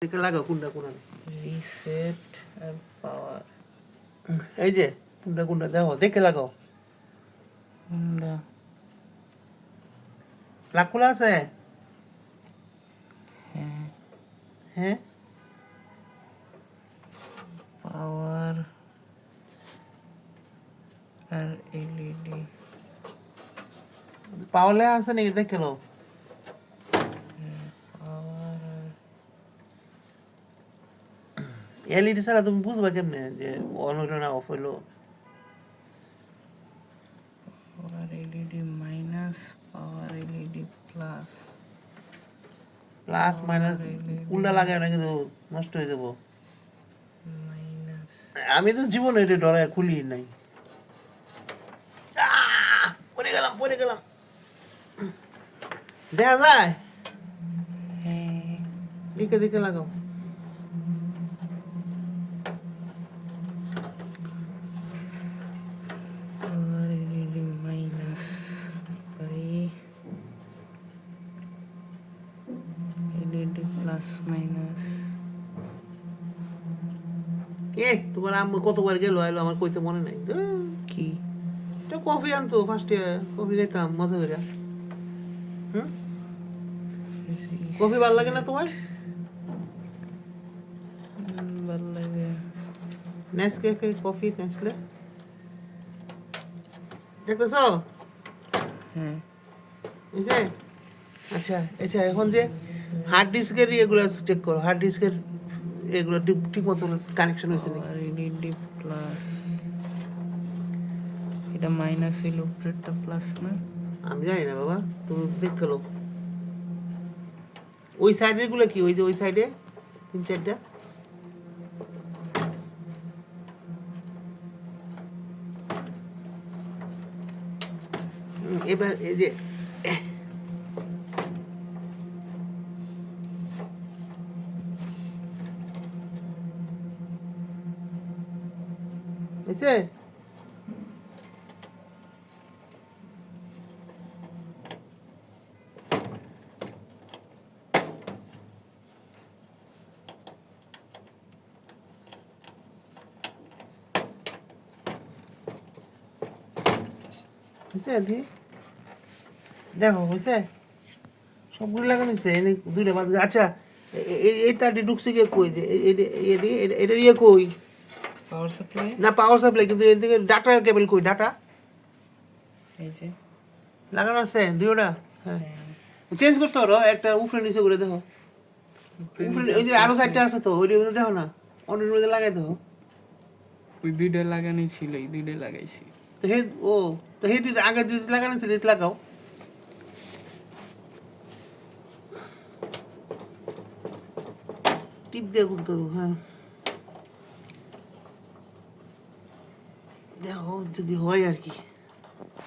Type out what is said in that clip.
দেখে লাগাও কোনটা কোন রিসেট আর পাওয়ার এই যে কোনটা কোনটা দেখো দেখে লাগাও কোনটা প্লাগ খোলা আছে হ্যাঁ হ্যাঁ পাওয়ার আর এলইডি পাওয়ালে আছে নাকি দেখে লো পাওয়ার এলইডি ছাড়া তুমি বুঝবা কেমনে যে অন হইলো না অফ হইলো পাওয়ার এলইডি মাইনাস পাওয়ার এলইডি প্লাস প্লাস মাইনাস উল্টা লাগায় না কিন্তু নষ্ট হয়ে যাবো মাইনাস আমি তো জীবনে এটা ডরায় খুলি নাই পড়ে গেলাম দেখা যায় দেখে দেখে লাগাও পাওয়ার LED minus LED plus minus তোমার আম্মু কতবার গেল আইলো আমার কইতে মনে নাই কি এটা কফি আনতো ফার্স্টে কফি খাইতাম মজা করে কফি ভালো লাগে না তোমার ভালো লাগে নেসক্যাফে কফি নেসলে দেখতেছো হ্যাঁ এই যে আচ্ছা আচ্ছা এখন যে হার্ড ডিস্কের এগুলো চেক করো হার্ড ডিস্কের এগুলো ঠিক মতো কানেকশন হয়েছে নাকি পাওয়ার এলইডি প্লাস এটা মাইনাস হইল উপরেরটা প্লাস না আমি জানি না বাবা তুমি দেখ গেলো ওই সাইডের গুলো কি ওই যে ওই সাইডে 3-4টা এবার এই যে বুঝছে বুঝছে আন্টি দেখো বুঝছে সবগুলো লাগানো হয়েছে এনে দুইটা বাদ আচ্ছা এই তারটি ঢুকছে গিয়ে কই যে এটা ইয়ে কই পাওয়ার সাপ্লাই না পাওয়ার সাপ্লাই কিন্তু এর থেকে ডাটা কেবল কই ডাটা এই যে লাগানো আছে দুইটা হ্যাঁ চেঞ্জ করতে পারো একটা উপরে নিচে করে দেখো উপরে ওই যে আরো সাইডটা আছে তো ওই দেখো না অন্য মধ্যে লাগাই দেখো ওই দুইটা লাগানো ছিল এই দুইটা লাগাইছি তো হে ও তো হে দুইটা আগে দুইটা লাগানো ছিল এটা লাগাও টিপ দিয়ে করতে হবে হ্যাঁ দেখো যদি হয় আর কি